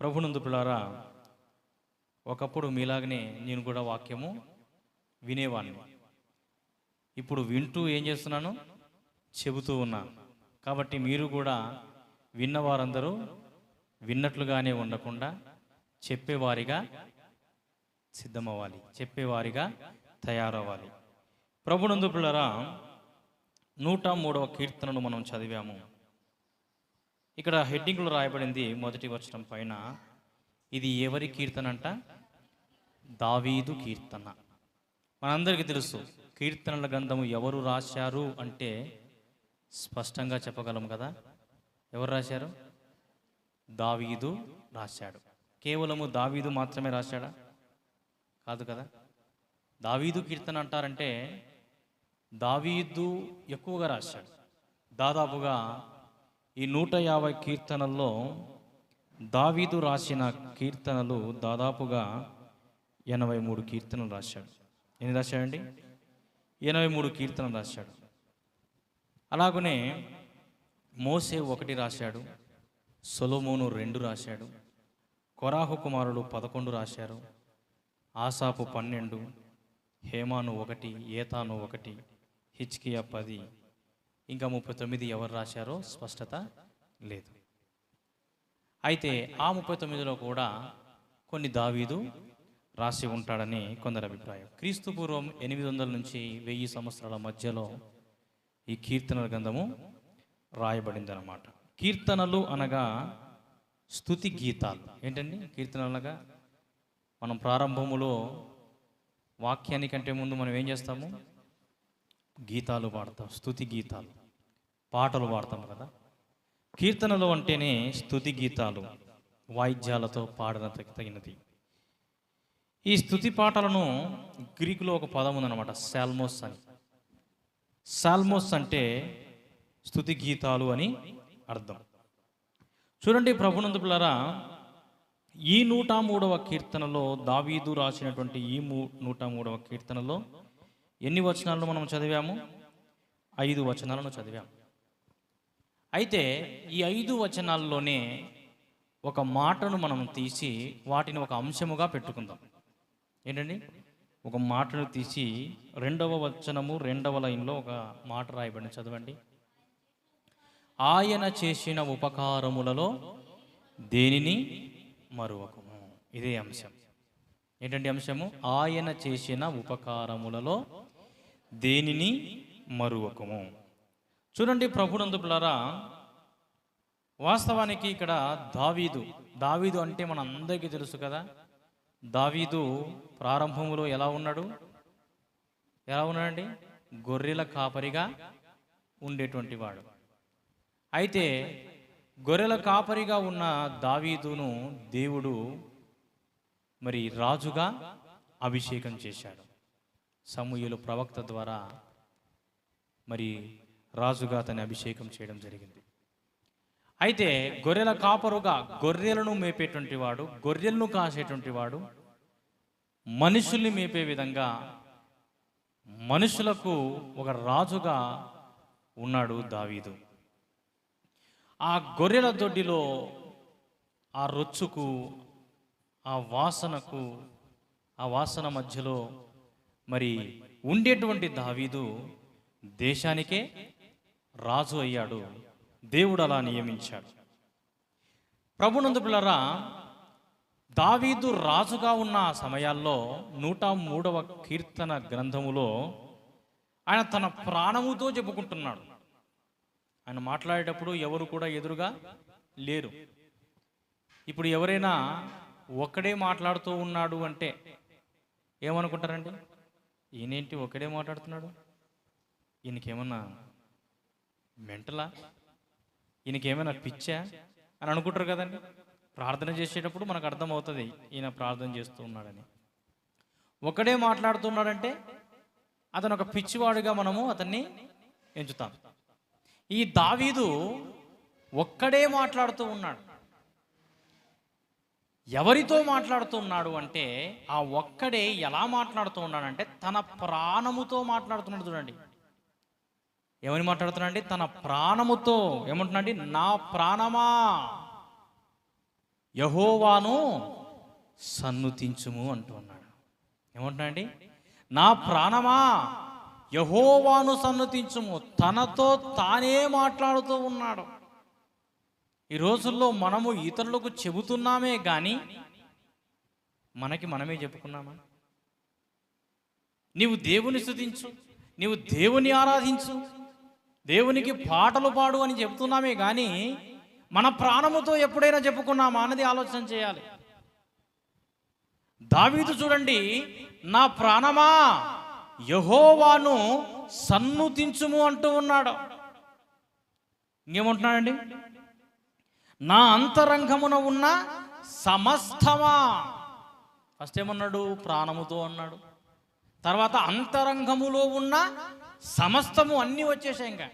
ప్రభునందు పిల్లారా, ఒకప్పుడు మీలాగనే నేను కూడా వాక్యము వినేవాడిని. ఇప్పుడు వింటూ ఏం చేస్తున్నాను? చెబుతూ ఉన్నాను. కాబట్టి మీరు కూడా విన్నవారందరూ విన్నట్లుగానే ఉండకుండా చెప్పేవారిగా సిద్ధమవ్వాలి, చెప్పేవారిగా తయారవ్వాలి. ప్రభునందు పిల్లారా, 103వ కీర్తనను మనం చదివాము. ఇక్కడ హెడ్డింగ్లో రాయబడింది మొదటి వచనం పైన, ఇది ఎవరి కీర్తన అంట? దావీదు కీర్తన. మనందరికీ తెలుసు, కీర్తనల గ్రంథము ఎవరు రాశారు అంటే స్పష్టంగా చెప్పగలం కదా. ఎవరు రాశారు? దావీదు రాశాడు. కేవలము దావీదు మాత్రమే రాశాడా? కాదు కదా. దావీదు కీర్తన అంటారంటే దావీదు ఎక్కువగా రాశాడు. దాదాపుగా ఈ 150 కీర్తనల్లో దావీదు రాసిన కీర్తనలు దాదాపుగా 83 కీర్తనలు రాశాడు. ఎన్ని రాశాడండి? 83 కీర్తనలు రాశాడు. అలాగనే మోసే 1 రాశాడు, సొలొమోను 2 రాశాడు, కొరాహు కుమారులు 11 రాశారు, ఆసాపు 12, హేమాను 1, ఏతాను 1, హిజ్కియా 10, ఇంకా 39 ఎవరు రాశారో స్పష్టత లేదు. అయితే ఆ 39లో కూడా కొన్ని దావీదు రాసి ఉంటాడని కొందరి అభిప్రాయం. క్రీస్తు పూర్వం 800 నుంచి 1000 సంవత్సరాల మధ్యలో ఈ కీర్తనల గ్రంథము రాయబడిందన్నమాట. కీర్తనలు అనగా స్తుతి గీతాలు. ఏంటండి కీర్తనలు అనగా? మనం ప్రారంభములో వాక్యానికంటే ముందు మనం ఏం చేస్తాము? గీతాలు పాడతాం, స్తుతి గీతాలు, పాటలు పాడతాం కదా. కీర్తనలు అంటేనే స్తుతి గీతాలు, వాయిద్యాలతో పాడన తగినది. ఈ స్తుతి పాటలను గ్రీకులో ఒక పదం ఉందన్నమాట, సాల్మోస్ అని. సాల్మోస్ అంటే స్తుతి గీతాలు అని అర్థం. చూడండి ప్రభునందు పిల్లారా, ఈ 103వ కీర్తనలో దావీదు రాసినటువంటి ఈ 103వ కీర్తనలో ఎన్ని వచనాలను మనం చదివాము? 5 వచనాలను చదివాము. అయితే ఈ 5 వచనాల్లోనే ఒక మాటను మనం తీసి వాటిని ఒక అంశముగా పెట్టుకుందాం. ఏంటండి? ఒక మాటను తీసి 2వ వచనము 2వ లైన్లో ఒక మాట రాయబడి చదవండి. ఆయన చేసిన ఉపకారములలో దేనిని మరువకము. ఇదే అంశం. ఏంటంటే అంశము? ఆయన చేసిన ఉపకారములలో దేనిని మరువకము. చూడండి ప్రభునందు పిల్లారా, వాస్తవానికి ఇక్కడ దావీదు అంటే మన అందరికీ తెలుసు కదా. దావీదు ప్రారంభములో ఎలా ఉన్నాడండి? గొర్రెల కాపరిగా ఉండేటువంటి వాడు. అయితే గొర్రెల కాపరిగా ఉన్న దావీదును దేవుడు మరి రాజుగా అభిషేకం చేశాడు. సమూయేలు ప్రవక్త ద్వారా మరి రాజుగా అతన్ని అభిషేకం చేయడం జరిగింది. అయితే గొర్రెల కాపరుగా గొర్రెలను మేపేటువంటి వాడు, గొర్రెలను కాసేటువంటి వాడు, మనుషుల్ని మేపే విధంగా మనుషులకు ఒక రాజుగా ఉన్నాడు దావీదు. ఆ గొర్రెల దొడ్డిలో ఆ రొచ్చుకు, ఆ వాసనకు, ఆ వాసన మధ్యలో మరి ఉండేటువంటి దావీదు దేశానికే రాజు అయ్యాడు. దేవుడు అలా నియమించాడు. ప్రభునందు పిల్లారా, దావీదు రాజుగా ఉన్న సమయాల్లో 103వ కీర్తన గ్రంథములో ఆయన తన ప్రాణముతో చెప్పుకుంటున్నాడు. ఆయన మాట్లాడేటప్పుడు ఎవరు కూడా ఎదురుగా లేరు. ఇప్పుడు ఎవరైనా ఒక్కడే మాట్లాడుతూ ఉన్నాడు అంటే ఏమనుకుంటారండి? ఈయనేంటి ఒక్కడే మాట్లాడుతున్నాడు, ఈయనకేమన్నా మెంటలా, ఈయనకేమైనా పిచ్చా అని అనుకుంటారు కదండి. ప్రార్థన చేసేటప్పుడు మనకు అర్థమవుతుంది ఈయన ప్రార్థన చేస్తూ ఉన్నాడని. ఒక్కడే మాట్లాడుతున్నాడంటే అతను ఒక పిచ్చివాడుగా మనము అతన్ని ఎంచుతాం. ఈ దావీదు ఒక్కడే మాట్లాడుతూ ఉన్నాడు. ఎవరితో మాట్లాడుతూ ఉన్నాడు అంటే, ఆ ఒక్కడే ఎలా మాట్లాడుతూ ఉన్నాడంటే తన ప్రాణముతో మాట్లాడుతున్నాడు. చూడండి, ఎవరిని మాట్లాడుతున్నాడండి? తన ప్రాణముతో. ఏమంటున్నాడు? నా ప్రాణమా యెహోవాను సన్నుతించుము అంటున్నాడు. ఏమంటున్నాడండి? నా ప్రాణమా యెహోవాను సన్నుతించుము. తనతో తానే మాట్లాడుతూ ఉన్నాడు. ఈ రోజుల్లో మనము ఇతరులకు చెబుతున్నామే కానీ మనకి మనమే చెప్పుకున్నామా? నీవు దేవుని స్తుతించు, నీవు దేవుని ఆరాధించు, దేవునికి పాటలు పాడు అని చెబుతున్నామే కానీ మన ప్రాణముతో ఎప్పుడైనా చెప్పుకున్నామా అన్నది ఆలోచన చేయాలి. దావీదు చూడండి, నా ప్రాణమా యెహోవాను సన్నుతించుము అంటూ ఉన్నాడు. ఇంకేమంటున్నాడండి? నా అంతరంగమున ఉన్న సమస్తమా. ఫస్ట్ ఏమన్నాడు? ప్రాణముతో అన్నాడు. తర్వాత అంతరంగములో ఉన్న సమస్తము, అన్నీ వచ్చేసాయి. ఇంకా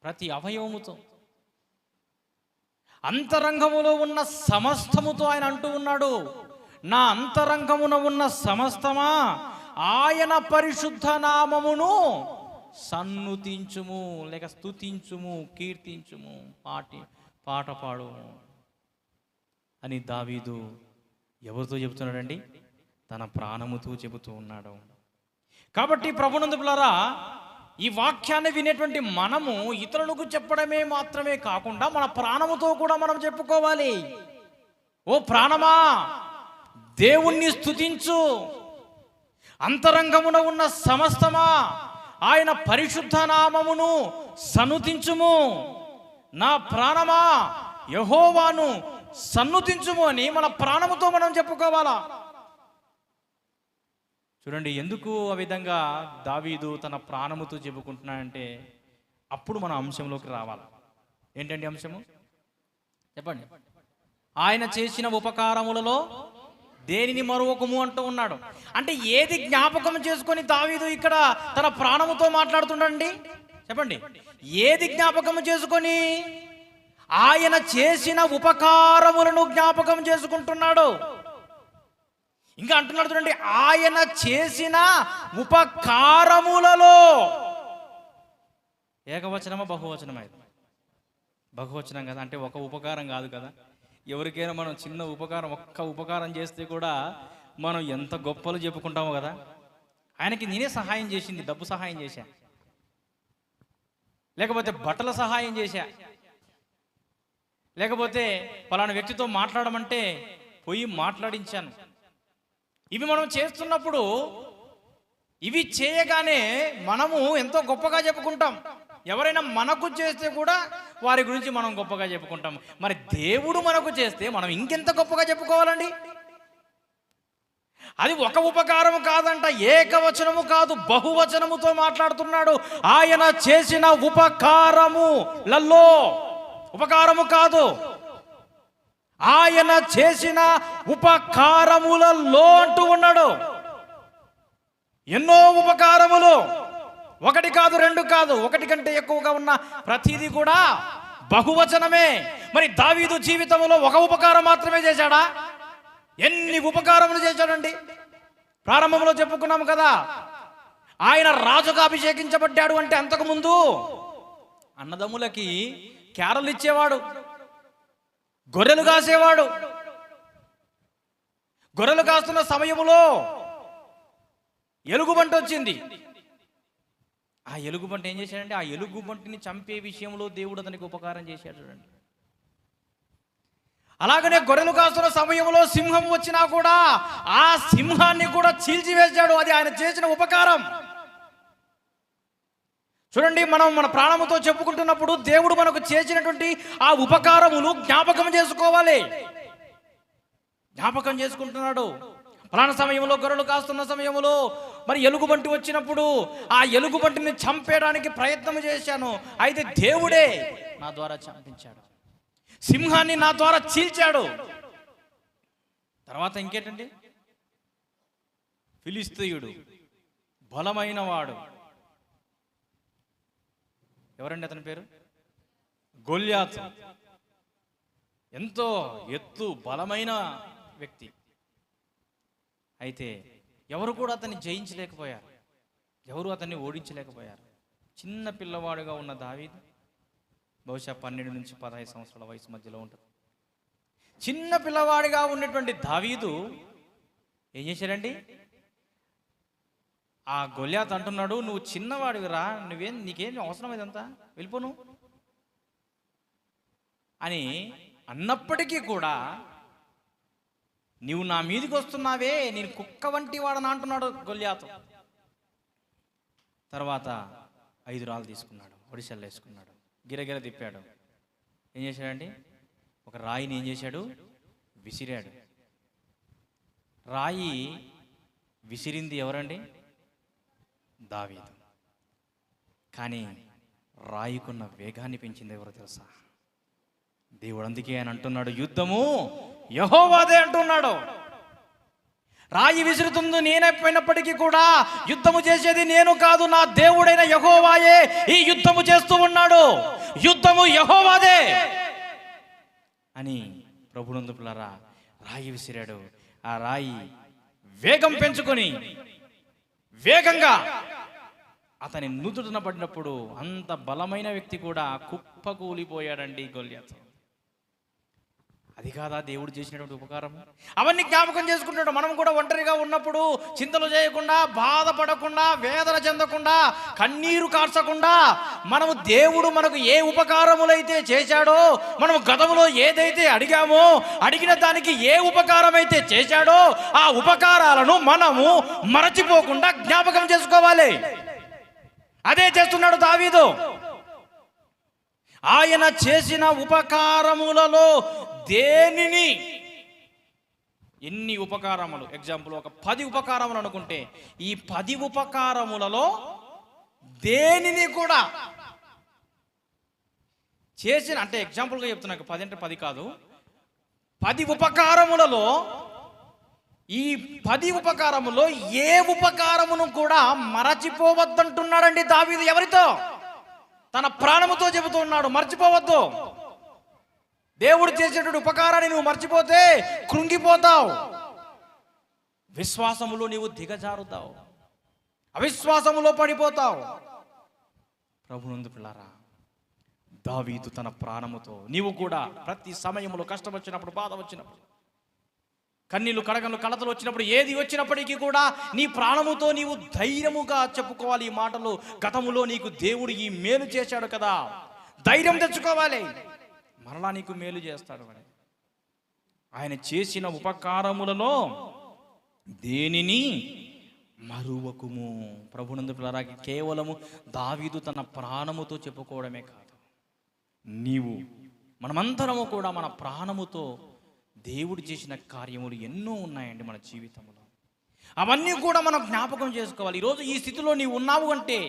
ప్రతి అవయవముతో, అంతరంగములో ఉన్న సమస్తముతో ఆయన అంటూ ఉన్నాడు, నా అంతరంగమున ఉన్న సమస్తమా ఆయన పరిశుద్ధ నామమును సన్నుతించుము, లేక స్తుతించుము, కీర్తించుము, పాట పాడు అని దావీదు ఎవరితో చెబుతున్నాడండి? తన ప్రాణముతో చెబుతూ ఉన్నాడు. కాబట్టి ప్రభునందు పిల్లరా, ఈ వాక్యాన్ని వినేటువంటి మనము ఇతరులకు చెప్పడమే మాత్రమే కాకుండా మన ప్రాణముతో కూడా మనం చెప్పుకోవాలి. ఓ ప్రాణమా దేవుణ్ణి స్తుతించు, అంతరంగమున ఉన్న సమస్తమా ఆయన పరిశుద్ధ నామమును సన్నుతించుము. నా ప్రాణమా యెహోవాను సన్నుతించుము అని మన ప్రాణముతో మనం చెప్పుకోవాలా. చూడండి, ఎందుకు ఆ విధంగా దావీదు తన ప్రాణముతో చెప్పుకుంటున్నాడంటే అప్పుడు మన అంశంలోకి రావాలి. ఏంటండి అంశము? చెప్పండి. ఆయన చేసిన ఉపకారములలో దేనిని మరొకము అంటూ ఉన్నాడు. అంటే ఏది జ్ఞాపకం చేసుకొని దావీదు ఇక్కడ తన ప్రాణముతో మాట్లాడుతున్నాడండి? చెప్పండి. ఏది జ్ఞాపకం చేసుకొని? ఆయన చేసిన ఉపకారములను జ్ఞాపకం చేసుకుంటున్నాడు. ఇంకా అంటున్నాడు చూడండి, ఆయన చేసిన ఉపకారములలో. ఏకవచనమా బహువచనమా? బహువచనం కదా. అంటే ఒక ఉపకారం కాదు కదా. ఎవరికైనా మనం చిన్న ఉపకారం, ఒక్క ఉపకారం చేస్తే కూడా మనం ఎంత గొప్పలు చెప్పుకుంటామో కదా. ఆయనకి నేనే సహాయం చేసింది, డబ్బు సహాయం చేశా, లేకపోతే బట్టల సహాయం చేశా, లేకపోతే పలానా వ్యక్తితో మాట్లాడమంటే పోయి మాట్లాడించాను. ఇవి మనం చేస్తున్నప్పుడు, ఇవి చేయగానే మనము ఎంతో గొప్పగా చెప్పుకుంటాం. ఎవరైనా మనకు చేస్తే కూడా వారి గురించి మనం గొప్పగా చెప్పుకుంటాం. మరి దేవుడు మనకు చేస్తే మనం ఇంకెంత గొప్పగా చెప్పుకోవాలండి? అది ఒక ఉపకారము కాదంట, ఏకవచనము కాదు, బహువచనముతో మాట్లాడుతున్నాడు. ఆయన చేసిన ఉపకారములలో, ఉపకారము కాదు, ఆయన చేసిన ఉపకారములలో అంటూ ఉన్నాడు. ఎన్నో ఉపకారములు, ఒకటి కాదు, రెండు కాదు, ఒకటి కంటే ఎక్కువగా ఉన్న ప్రతిదీ కూడా బహువచనమే. మరి దావీదు జీవితంలో ఒక ఉపకారం మాత్రమే చేశాడా? ఎన్ని ఉపకారములు చేశాడండి? ప్రారంభంలో చెప్పుకున్నాము కదా, ఆయన రాజుగా అభిషేకించబడ్డాడు అంటే అంతకుముందు అన్నదమ్ములకి క్యారలు ఇచ్చేవాడు, గొర్రెలు కాసేవాడు. గొర్రెలు కాస్తున్న సమయంలో ఎలుగుబంటి వచ్చింది. ఆ ఎలుగుబంటి ఏం చేశాడంటే, ఆ ఎలుగుబంటిని చంపే విషయంలో దేవుడు అతనికి ఉపకారం చేశాడు. చూడండి, అలాగనే గొర్రెలు కాస్తున్న సమయంలో సింహం వచ్చినా కూడా ఆ సింహాన్ని కూడా చీల్చివేశాడు. అది ఆయన చేసిన ఉపకారం. చూడండి, మనం మన ప్రాణముతో చెప్పుకుంటున్నప్పుడు దేవుడు మనకు చేసినటువంటి ఆ ఉపకారములు జ్ఞాపకం చేసుకోవాలి. జ్ఞాపకం చేసుకుంటున్నాడు. ఫలానా సమయంలో గొర్రెలు కాస్తున్న సమయంలో మరి ఎలుగుబంటి వచ్చినప్పుడు ఆ ఎలుగుబంటిని చంపేయడానికి ప్రయత్నం చేశాను, అయితే దేవుడే నా ద్వారా చంపించాడు. సింహాన్ని నా ద్వారా చీల్చాడు. తర్వాత ఇంకేంటండి? ఫిలిస్తీయుడు, బలమైన వాడు. ఎవరండి అతని పేరు? గొల్యాతు. ఎంతో ఎత్తు, బలమైన వ్యక్తి. అయితే ఎవరు కూడా అతన్ని జయించలేకపోయారు, ఎవరు అతన్ని ఓడించలేకపోయారు. చిన్న పిల్లవాడుగా ఉన్న దావీదు బహుశా 12 నుంచి 15 సంవత్సరాల వయసు మధ్యలో ఉంటుంది. చిన్న పిల్లవాడిగా ఉన్నటువంటి దావీదు ఏం చేశాడండి? ఆ గొల్యాత్ అంటున్నాడు, నువ్వు చిన్నవాడివిరా, నీకేం అవసరం ఇదంతా, వెళ్ళిపోను అని అన్నప్పటికీ కూడా నీవు నా మీదికి వస్తున్నావే, నేను కుక్క వంటి వాడని అంటున్నాడు గొల్యాతు. తర్వాత 5 రాళ్ళు తీసుకున్నాడు, ఒడిశల్లో వేసుకున్నాడు, గిరగిర తిప్పాడు. ఏం చేశాడండి? ఒక రాయిని ఏం చేశాడు? విసిరాడు. రాయి విసిరింది ఎవరండి? దావీదు. కానీ రాయికున్న వేగాన్ని పెంచింది ఎవరో తెలుసా? దేవుడు. అందుకే ఆయన అంటున్నాడు, యుద్ధము యెహోవాదే అంటున్నాడు. రాయి విసురుతుంది నేనైపోయినప్పటికీ కూడా యుద్ధము చేసేది నేను కాదు, నా దేవుడైన యెహోవాయే ఈ యుద్ధము చేస్తూ ఉన్నాడు. యుద్ధము యెహోవాదే అని ప్రభునందు పిల్లరా రాయి విసిరాడు. ఆ రాయి వేగం పెంచుకొని వేగంగా అతని నుదుటిన పడినప్పుడు అంత బలమైన వ్యక్తి కూడా కుప్పకూలిపోయాడండి గొల్యాతు. అది కాదా దేవుడు చేసినటువంటి ఉపకారం? అవన్నీ జ్ఞాపకం చేసుకుంటాడు. మనం కూడా ఒంటరిగా ఉన్నప్పుడు చింతలు చేయకుండా, బాధపడకుండా, వేదన చెందకుండా, కన్నీరు కార్చకుండా, మనము దేవుడు మనకు ఏ ఉపకారములైతే చేశాడో, మనము గతంలో ఏదైతే అడిగామో, అడిగిన దానికి ఏ ఉపకారం అయితే చేశాడో ఆ ఉపకారాలను మనము మరచిపోకుండా జ్ఞాపకం చేసుకోవాలి. అదే చేస్తున్నాడు దావీదు. ఆయన చేసిన ఉపకారములలో దేనిని, ఎన్ని ఉపకారములు, ఎగ్జాంపుల్ ఒక 10 ఉపకారములు అనుకుంటే, ఈ 10 ఉపకారములలో దేనిని కూడా చేసిన, అంటే ఎగ్జాంపుల్గా చెప్తున్నా, 10 అంటే 10 కాదు, 10 ఉపకారములలో ఈ 10 ఉపకారములో ఏ ఉపకారమును కూడా మరచిపోవద్దంటున్నాడండి దావీదు. ఎవరితో? తన ప్రాణముతో చెబుతూ ఉన్నాడు, మర్చిపోవద్దు. దేవుడు చేసేటువంటి ఉపకారాన్ని నువ్వు మర్చిపోతే కృంగిపోతావు, విశ్వాసములో నీవు దిగజారుతావు, అవిశ్వాసములో పడిపోతావు. ప్రభునందు పిల్లారా, దావీదు తన ప్రాణముతో, నీవు కూడా ప్రతి సమయంలో కష్టం వచ్చినప్పుడు, బాధ వచ్చినప్పుడు, కన్నీళ్ళు కడగలు కలతలు వచ్చినప్పుడు, ఏది వచ్చినప్పటికీ కూడా నీ ప్రాణముతో నీవు ధైర్యముగా చెప్పుకోవాలి ఈ మాటలు. గతములో నీకు దేవుడు ఈ మేలు చేశాడు కదా, ధైర్యం తెచ్చుకోవాలి, మరలా నీకు మేలు చేస్తాడు అని. ఆయన చేసిన ఉపకారములలో దేనిని మరువకుము. ప్రభునందు పిల్లరా, కేవలము దావీదు తన ప్రాణముతో చెప్పుకోవడమే కాదు, నీవు మనమంతరము కూడా మన ప్రాణముతో దేవుడు చేసిన కార్యములు ఎన్నో ఉన్నాయండి మన జీవితంలో. అవన్నీ కూడా మనం జ్ఞాపకం చేసుకోవాలి. ఈరోజు ఈ స్థితిలో నీవు ఉన్నావు అంటే,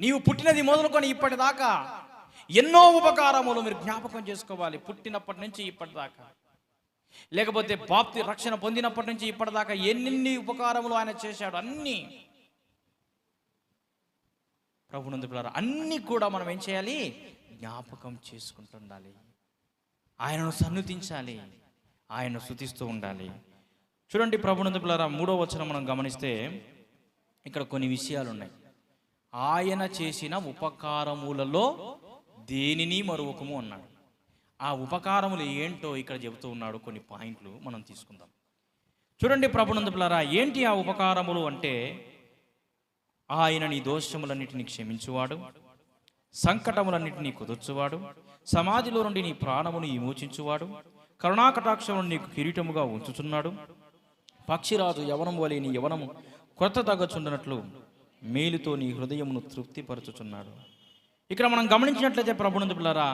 నీవు పుట్టినది మొదలుకొని ఇప్పటిదాకా ఎన్నో ఉపకారములు మీరు జ్ఞాపకం చేసుకోవాలి. పుట్టినప్పటి నుంచి ఇప్పటిదాకా, లేకపోతే బాప్తి రక్షణ పొందినప్పటి నుంచి ఇప్పటిదాకా ఎన్ని ఉపకారములు ఆయన చేశాడు, అన్నీ ప్రభునందు పిల్లరా, అన్నీ కూడా మనం ఏం చేయాలి? జ్ఞాపకం చేసుకుంటుండాలి. ఆయనను సన్నుతించాలి, ఆయనను స్తుతిస్తూ ఉండాలి. చూడండి ప్రభునందు పిల్లరా, 3వ వచనం మనం గమనిస్తే ఇక్కడ కొన్ని విషయాలు ఉన్నాయి. ఆయన చేసిన ఉపకారములలో దేనిని మరువకము అన్నాడు. ఆ ఉపకారములు ఏంటో ఇక్కడ చెబుతూ ఉన్నాడు. కొన్ని పాయింట్లు మనం తీసుకుందాం. చూడండి ప్రభునందు పిల్లరా, ఏంటి ఆ ఉపకారములు అంటే, ఆయన నీ దోషములన్నిటినీ క్షమించువాడు, సంకటములన్నిటినీ కుదుర్చువాడు, సమాధిలో నుండి నీ ప్రాణమును విమోచించువాడు, కరుణాకటాక్షమును నీకు కిరీటముగా ఉంచుచున్నాడు, పక్షిరాజు యవనము వలె నీ యవనము కొత్త తగ్గచుండనట్లు మేలుతో నీ హృదయమును తృప్తిపరచుచున్నాడు. ఇక్కడ మనం గమనించినట్లయితే ప్రభునందు పిల్లరా,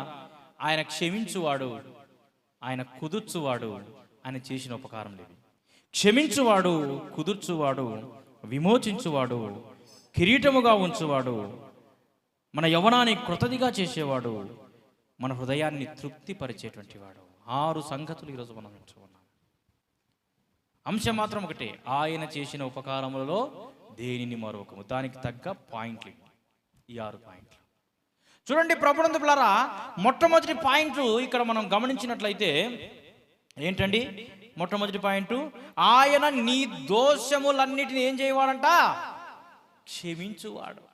ఆయన క్షమించువాడు, ఆయన కుదుర్చువాడు, ఆయన చేసిన ఉపకారం లేదు. క్షమించువాడు, కుదుర్చువాడు, విమోచించువాడు, కిరీటముగా ఉంచువాడు, మన యవ్వనాన్ని కృతదిగా చేసేవాడు, మన హృదయాన్ని తృప్తిపరిచేటువంటి వాడు. 6 సంగతులు ఈరోజు మనం ఎంచుకున్నాం. అంశం మాత్రం ఒకటే, ఆయన చేసిన ఉపకారములలో దేనిని మరొకము. దానికి తగ్గ పాయింట్లు ఈ 6 పాయింట్లు. చూడండి ప్రభునందు పిల్లరా, మొట్టమొదటి పాయింట్ ఇక్కడ మనం గమనించినట్లయితే ఏంటండి? మొట్టమొదటి పాయింట్, ఆయన నీ దోషములన్నిటిని ఏం చేయవాడంట? క్షమించువాడు.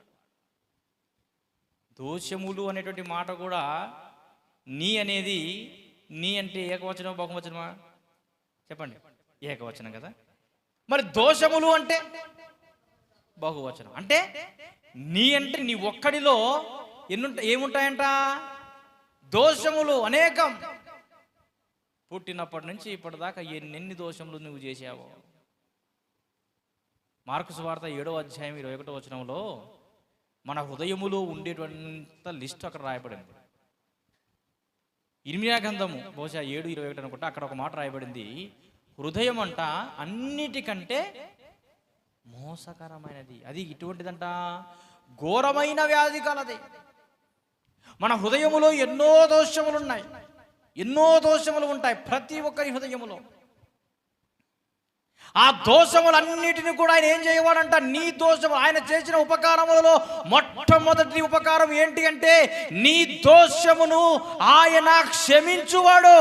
దోషములు అనేటువంటి మాట కూడా నీ అనేది నీ అంటే ఏకవచనం బహువచనమా? చెప్పండి, ఏకవచనం కదా. మరి దోషములు అంటే బహువచనం. అంటే నీ అంటే నీ ఒక్కడిలో ఏముంటాయంట? దోషములు అనేకం. పుట్టినప్పటి నుంచి ఇప్పటిదాకా ఎన్ని దోషములు నువ్వు చేసావో. మార్కు సువార్త 7వ అధ్యాయం 21వ వచనంలో మన హృదయములో ఉండేటువంటి లిస్ట్ అక్కడ రాయబడింది. ఇర్మియా గ్రంథము బహుశా 7:21 అనుకుంటా, అక్కడ ఒక మాట రాయబడింది, హృదయం అంట అన్నిటికంటే మోసకరమైనది, అది ఇటువంటిదంట, ఘోరమైన వ్యాధి కలది. మన హృదయములో ఎన్నో దోషములు ఉన్నాయి, ఎన్నో దోషములు ఉంటాయి ప్రతి ఒక్కరి హృదయములో. ఆ దోషములన్నిటిని కూడా ఆయన ఏం చేయవాడంట? నీ దోషము, ఆయన చేసిన ఉపకారములలో మొట్టమొదటి ఉపకారం ఏంటి అంటే నీ దోషమును ఆయన క్షమించువాడు,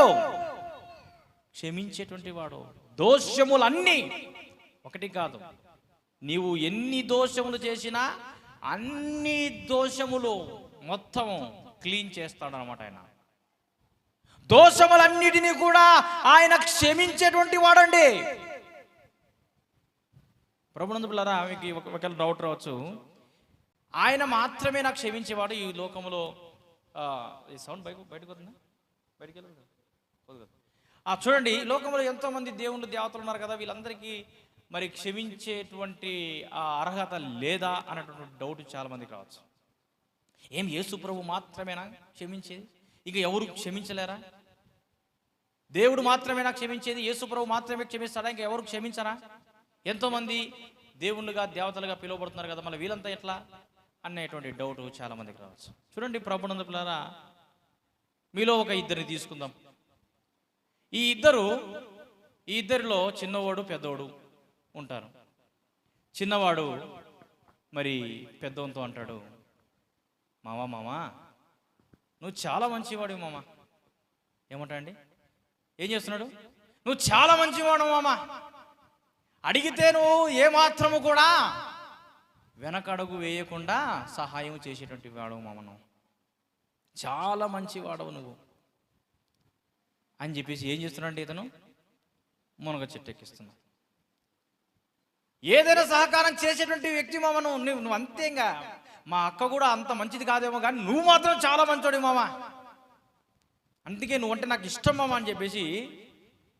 క్షమించేటువంటి వాడు. దోషములన్నీ ఒకటి కాదు, నీవు ఎన్ని దోషములు చేసినా అన్ని దోషములు మొత్తం క్లీన్ చేస్తాడు అనమాట ఆయన. దోషములన్నిటినీ కూడా ఆయన క్షమించేటువంటి వాడండి. ప్రభునందు పిల్లరా, మీకు ఒకవేళ డౌట్ రావచ్చు, ఆయన మాత్రమే నాకు క్షమించేవాడు ఈ లోకంలో. ఈ సౌండ్ బయటకు వస్తుందా? బయటికి వెళ్ళదు. చూడండి, ఈ లోకంలో ఎంతోమంది దేవుళ్ళు దేవతలు ఉన్నారు కదా, వీళ్ళందరికీ మరి క్షమించేటువంటి ఆ అర్హత లేదా అన్నటువంటి డౌట్ చాలా మందికి రావచ్చు. ఏం యేసు ప్రభు మాత్రమేనా క్షమించేది? ఇక ఎవరు క్షమించలేరా? దేవుడు మాత్రమేనా క్షమించేది? యేసు ప్రభు మాత్రమే క్షమిస్తాడా? ఇంకా ఎవరు క్షమించరా? ఎంతోమంది దేవుళ్ళుగా దేవతలుగా పిలువబడుతున్నారు కదా, మళ్ళీ వీళ్ళంతా ఎట్లా అనేటువంటి డౌట్ చాలా మందికి రావచ్చు. చూడండి ప్రభునందు పిల్లరా, మీలో ఒక ఇద్దరిని తీసుకుందాం. ఈ ఇద్దరిలో చిన్నవాడు పెద్దవాడు ఉంటారు. చిన్నవాడు మరి పెద్దవాడితో అంటాడు, మామా నువ్వు చాలా మంచివాడు మామ. ఏమంటా అండి? ఏం చేస్తున్నాడు? నువ్వు చాలా మంచివాడు మామ, అడిగితే నువ్వు ఏమాత్రము కూడా వెనకడుగు వేయకుండా సహాయం చేసేటువంటి వాడు మామను, చాలా మంచివాడవు నువ్వు అని చెప్పేసి ఏం చేస్తున్నాడు ఇతను? మునగ చెట్టు ఎక్కిస్తున్నావు. ఏదైనా సహకారం చేసేటువంటి వ్యక్తి మామను నువ్వు అంతేగా. మా అక్క కూడా అంత మంచిది కాదేమో కానీ నువ్వు మాత్రం చాలా మంచోడు మామ, అందుకే నువ్వు అంటే నాకు ఇష్టం మామ అని చెప్పేసి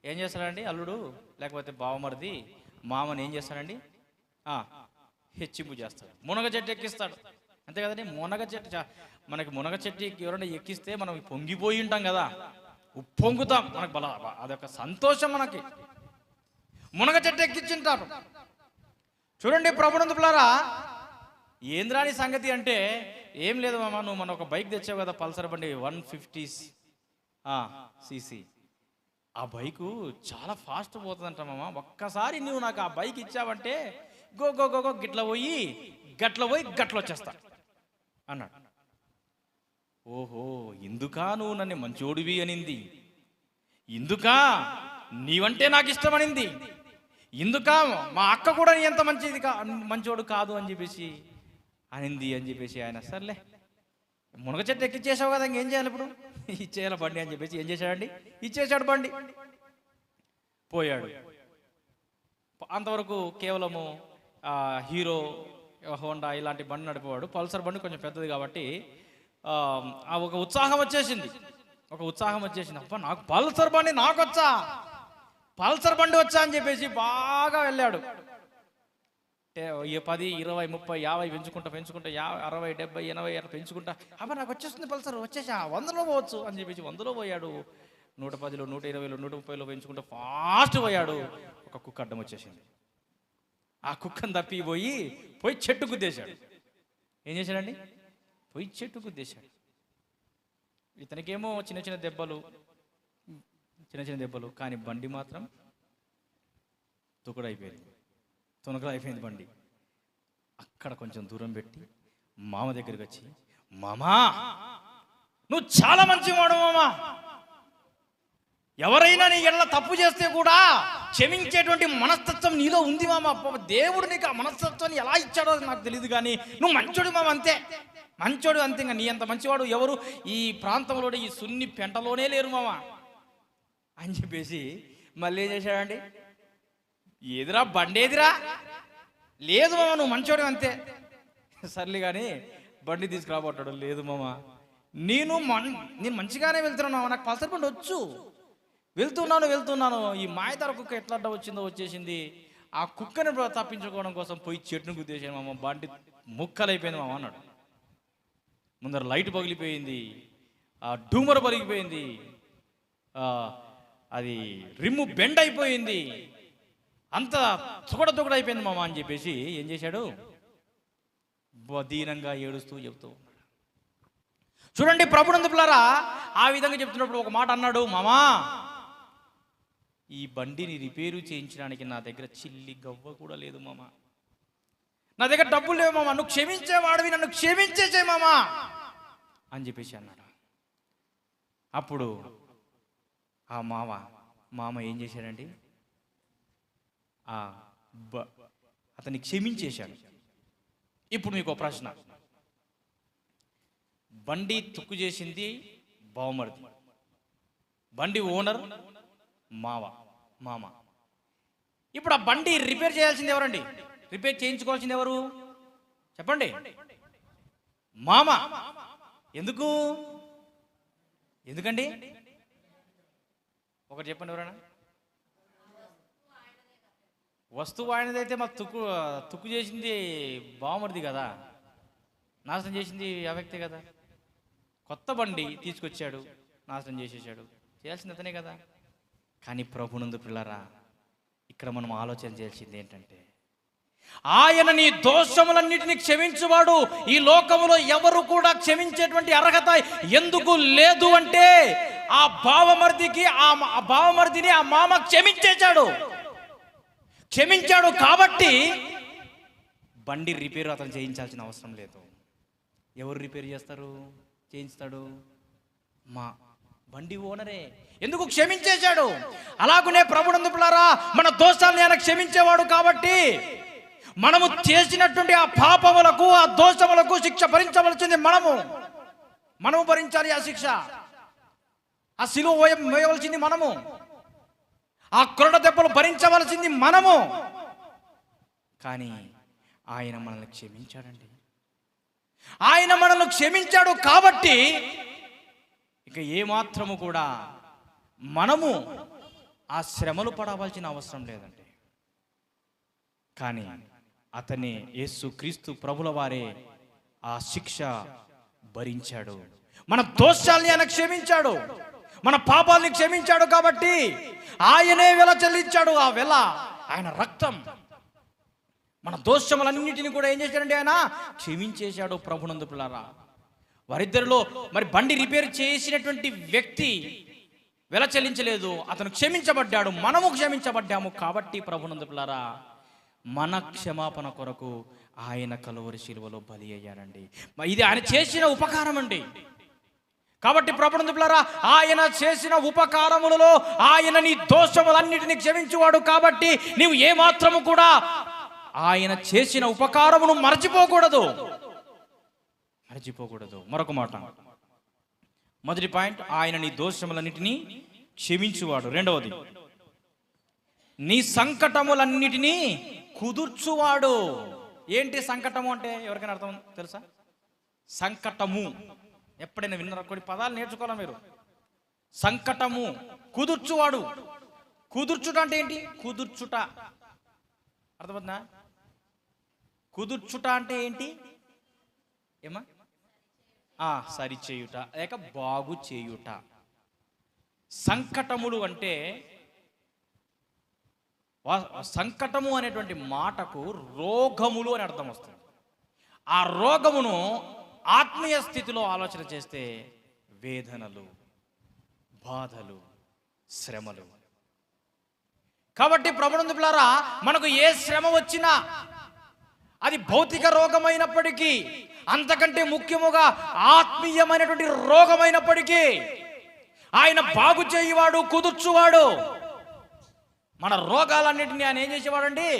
ఏం చేస్తాడండి అల్లుడు లేకపోతే బావమరిది మామని ఏం చేస్తాడండి? హెచ్చింపు చేస్తాడు, మునగ చెట్టు ఎక్కిస్తాడు. అంతే కదండి. మునగ చెట్టు మనకి మునగ చెట్టు ఎవరైనా ఎక్కిస్తే మనం పొంగిపోయి ఉంటాం కదా, ఉప్పొంగుతాం, మనకు అదొక సంతోషం మనకి. మునగ చెట్టు ఎక్కించుంటారు. చూడండి ప్రభునందు పిల్లరా, ఏంద్రాని సంగతి అంటే ఏం లేదు మామ, నువ్వు మన ఒక బైక్ తెచ్చావు కదా, పల్సర్ బండి 150cc. ఆ బైకు చాలా ఫాస్ట్ పోతుందంట మామ, ఒక్కసారి నువ్వు నాకు ఆ బైక్ ఇచ్చావంటే గో గో గో గో గిట్ల పోయి గట్ల వచ్చేస్తా అన్నాడు. ఓహో, ఇందుకా నువ్వు నన్ను మంచోడివి అనింది, ఇందుకా నీవంటే నాకు ఇష్టం అనింది, ఇందుకా మా అక్క కూడా నీ ఎంత మంచోడు కాదు అని చెప్పేసి అనింది అని చెప్పేసి ఆయన సర్లే మునగ చెట్టు ఎక్కిచ్చేసావు కదా, ఇంకేం చేయాలి ఇప్పుడు, ఇచ్చేయాలి బండి అని చెప్పేసి ఏం చేశాడండి? ఇచ్చేసాడు బండి, పోయాడు. అంతవరకు కేవలము హీరో, హోండా ఇలాంటి బండి నడిపేవాడు. పల్సర్ బండి కొంచెం పెద్దది కాబట్టి ఒక ఉత్సాహం వచ్చేసింది. అబ్బా నాకు పల్సర్ బండి నాకొచ్చా, పల్సర్ బండి వచ్చా అని చెప్పేసి బాగా వెళ్ళాడు. 10, 20, 30, 50 పెంచుకుంటా 50, 60, 70, 80 అట్లా పెంచుకుంటా, అబ్బా నాకు వచ్చేస్తుంది పల్సర్, వచ్చేసా 100లో పోవచ్చు అని చెప్పేసి 100లో పోయాడు. 110లో 120లో 130లో పెంచుకుంటా ఫాస్ట్ పోయాడు. ఒక కుక్క అడ్డం వచ్చేసింది. ఆ కుక్కను తప్పిపోయి చెట్టు గుద్దేశాడు. ఏం చేశాడండి? చెట్టు గుద్దేశాడు. ఇతనికేమో చిన్న చిన్న దెబ్బలు, కానీ బండి మాత్రం తునకలైపోయింది బండి. అక్కడ కొంచెం దూరం పెట్టి మామ దగ్గరికి వచ్చి, మామా నువ్వు చాలా మంచి వాడు మామా, ఎవరైనా నీ ఎడల తప్పు చేస్తే కూడా క్షమించేటువంటి మనస్తత్వం నీలో ఉంది మామ. దేవుడు నీకు ఆ మనస్తత్వాన్ని ఎలా ఇచ్చాడో నాకు తెలియదు, కానీ నువ్వు మంచోడు మామ, అంతే మంచోడు అంతే. నీ అంత మంచివాడు ఎవరు ఈ ప్రాంతంలో ఈ సున్ని పెంటలోనే లేరు మామ. అని చెప్పేసి మళ్ళీ ఏం చేశాడండి, ఏదిరా బండి ఏదిరా, లేదు మామ నువ్వు మంచోడు అంతే, సర్లే కానీ బండి తీసుకురాబట్టాడు. లేదు మామ నేను మంచిగానే వెళ్తున్నాను, నాకు పల్సర్ బండి వచ్చు, వెళ్తున్నాను. ఈ మాయదార కుక్క ఎట్లా అడ్డ వచ్చిందో వచ్చేసింది, ఆ కుక్కని తప్పించుకోవడం కోసం పోయి చెట్టును గుద్దేసాను మామ, బండి ముక్కలైపోయింది మామ అన్నాడు. ముందర లైట్ పగిలిపోయింది, ఆ డూమర్ పగిలిపోయింది, అది రిమ్ము బెండ్ అయిపోయింది, అంత తుకడ అయిపోయింది మామ అని చెప్పేసి ఏం చేశాడు, దీనంగా ఏడుస్తూ చెబుతూ ఉన్నాడు. చూడండి ప్రభునందు పిల్లారా, ఆ విధంగా చెప్తున్నప్పుడు ఒక మాట అన్నాడు, మామా ఈ బండిని రిపేరు చేయించడానికి నా దగ్గర చిల్లి గవ్వ కూడా లేదు మామ, నా దగ్గర డబ్బులు లేవు మామ, నువ్వు క్షమించేవాడివి, నన్ను క్షమించేసే మామా అని చెప్పేసి అన్నాడు. అప్పుడు ఆ మామ ఏం చేశాడండి, అతన్ని క్షమించేశాడు. ఇప్పుడు మీకు ఒక ప్రశ్న, బండి తుక్కు చేసింది బావమరిది, బండి ఓనర్ మామ. ఇప్పుడు ఆ బండి రిపేర్ చేయాల్సింది ఎవరండి, రిపేర్ చేయించుకోవాల్సింది ఎవరు చెప్పండి, మామ. ఎందుకండి ఒకటి చెప్పండి ఎవరైనా. వస్తువు ఆయనదైతే మా తుక్కు చేసింది బావమరిది కదా, నాశనం చేసింది ఆ వ్యక్తే కదా. కొత్త బండి తీసుకొచ్చాడు, నాశనం చేసేసాడు, చేయాల్సింది అతనే కదా. కానీ ప్రభునందు పిల్లరా, ఇక్కడ మనం ఆలోచన చేయాల్సింది ఏంటంటే, ఆయన నీ దోషములన్నిటిని క్షమించువాడు. ఈ లోకములో ఎవరు కూడా క్షమించేటువంటి అర్హత ఎందుకు లేదు అంటే, ఆ బావమరిదిని ఆ మామ క్షమించాడు కాబట్టి బండి రిపేర్ అతను చేయించాల్సిన అవసరం లేదు. ఎవరు రిపేర్ చేయిస్తాడు, మా బండి ఓనరే. ఎందుకు క్షమించేశాడు. అలాగునే ప్రభునందు పిల్లారా, మన దోషాలను ఆయన క్షమించేవాడు కాబట్టి మనము చేసినటువంటి ఆ పాపములకు, ఆ దోషములకు శిక్ష భరించవలసింది మనము భరించాలి. ఆ శిక్ష, ఆ శిలువ వేయవలసింది మనము, ఆ కొరడ దెబ్బలు భరించవలసింది మనము. కానీ ఆయన మనల్ని క్షమించాడండి. ఆయన మనల్ని క్షమించాడు కాబట్టి ఇక ఏమాత్రము కూడా మనము ఆ శ్రమలు పడవలసిన అవసరం లేదండి. కానీ అతనే యేసుక్రీస్తు ప్రభుల వారే ఆ శిక్ష భరించాడు. మన దోషాల్ని ఆయన క్షమించాడు, మన పాపాలని క్షమించాడు కాబట్టి ఆయనే వెల చెల్లించాడు. ఆ వెల ఆయన రక్తం. మన దోషములన్నింటినీ కూడా ఏం చేశాడంటే ఆయన క్షమించేశాడు. ప్రభునందు పిల్లారా, వారిద్దరిలో మరి బండి రిపేర్ చేసినటువంటి వ్యక్తి వెల చెల్లించలేదు, అతను క్షమించబడ్డాడు, మనము క్షమించబడ్డాము. కాబట్టి ప్రభునందు పిల్లారా, మన క్షమాపణ కొరకు ఆయన కలువరి శిలువలో బలి అయ్యాడండి. ఇది ఆయన చేసిన ఉపకారం అండి. కాబట్టి ప్రభునందు పిల్లారా, ఆయన చేసిన ఉపకారములలో ఆయన నీ దోషములన్నిటిని క్షమించువాడు. కాబట్టి నీవు ఏమాత్రము కూడా ఆయన చేసిన ఉపకారమును మరచిపోకూడదు. మరొక మాట, మొదటి పాయింట్, ఆయన నీ దోషములన్నిటినీ క్షమించువాడు. రెండవది, నీ సంకటములన్నిటినీ కుదుర్చువాడు. ఏంటి సంకటము అంటే ఎవరికైనా అర్థం తెలుసా? సంకటము ఎప్పుడైనా విన్నారా? కొన్ని పదాలు నేర్చుకోవాలా మీరు. సంకటము, కుదుర్చువాడు. కుదుర్చుట అంటే ఏంటి? కుదుర్చుట అర్థమవుతుందా? కుదుర్చుట అంటే ఏంటి? ఏమా? సరి చేయుట లేక బాగు చేయుట. సంకటములు అంటే, సంకటము అనేటువంటి మాటకు రోగములు అని అర్థం వస్తుంది. ఆ రోగమును ఆత్మీయ స్థితిలో ఆలోచన చేస్తే వేదనలు, బాధలు, శ్రమలు. కాబట్టి ప్రభునందు పిల్లారా, మనకు ఏ శ్రమ వచ్చినా అది భౌతిక రోగమైనప్పటికీ, అంతకంటే ముఖ్యముగా ఆత్మీయమైనటువంటి రోగమైనప్పటికీ ఆయన బాగు చేయువాడు, కుదుర్చువాడు. మన రోగాలన్నిటినీ ఆయన ఏం చేసేవాడండి?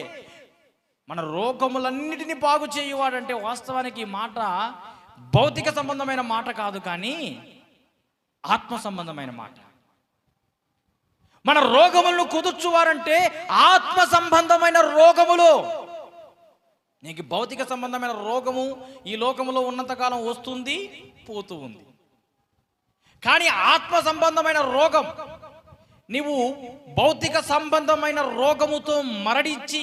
మన రోగములన్నిటినీ బాగు చేయువాడంటే వాస్తవానికి ఈ మాట భౌతిక సంబంధమైన మాట కాదు, కానీ ఆత్మ సంబంధమైన మాట. మన రోగములను కుదుర్చువారంటే ఆత్మ సంబంధమైన రోగములు. నీకు భౌతిక సంబంధమైన రోగము ఈ లోకములో ఉన్నంతకాలం వస్తుంది, పోతూ ఉంది. కానీ ఆత్మ సంబంధమైన రోగం, నీవు భౌతిక సంబంధమైన రోగముతో మరణించి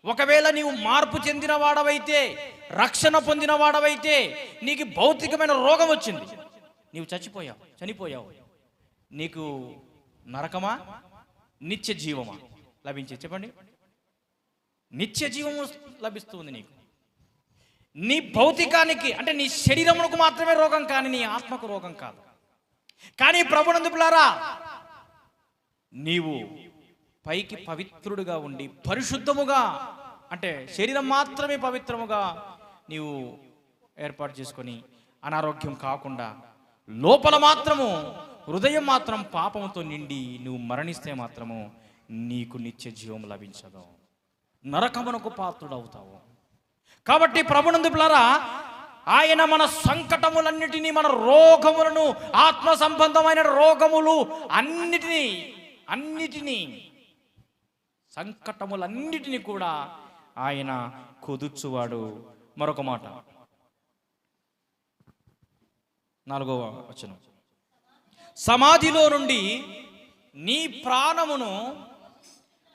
ఒకవేళ నీవు మార్పు చెందిన వాడవైతే, రక్షణ పొందిన వాడవైతే, నీకు భౌతికమైన రోగం వచ్చింది, నీవు చనిపోయావు, నీకు నరకమా నిత్య జీవమా లభించే? చెప్పండి. నిత్య జీవము లభిస్తుంది నీకు. నీ భౌతికానికి అంటే నీ శరీరమునకు మాత్రమే రోగం, కానీ నీ ఆత్మకు రోగం కాదు. కానీ ప్రభునందు పిల్లారా, నీవు పైకి పవిత్రుడుగా ఉండి పరిశుద్ధముగా, అంటే శరీరం మాత్రమే పవిత్రముగా నీవు ఏర్పాటు చేసుకొని అనారోగ్యం కాకుండా, లోపల మాత్రము హృదయం మాత్రం పాపముతో నిండి నువ్వు మరణిస్తే మాత్రము నీకు నిత్య జీవం లభించదు, నరకమునకు పాత్రుడవుతావు. కాబట్టి ప్రభునందు పిల్లారా, ఆయన మన సంకటములన్నిటినీ, మన రోగములను, ఆత్మ సంబంధమైన రోగములు అన్నిటినీ సంకటములన్నిటినీ కూడా ఆయన కుదుర్చువాడు. మరొక మాట, 4వ వచనం, సమాధిలో నుండి నీ ప్రాణమును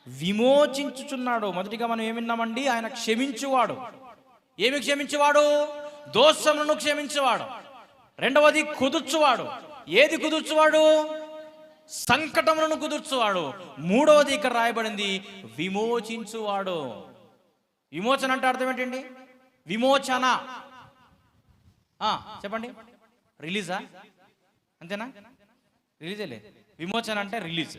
విమోచించుచున్నాడు. మొదటిగా మనం ఏమి విన్నామండి? ఆయన క్షమించువాడు. ఏమి క్షమించువాడు? దోషములను క్షమించువాడు. రెండవది కుదుర్చువాడు. ఏది కుదుర్చువాడు? సంకటములను కుదుర్చువాడు. మూడవది ఇక్కడ రాయబడింది విమోచించువాడు. విమోచన అంటే అర్థం ఏంటండి? విమోచన చెప్పండి. రిలీజా? అంతేనా? రిలీజే లేదు. విమోచన అంటే రిలీజ్.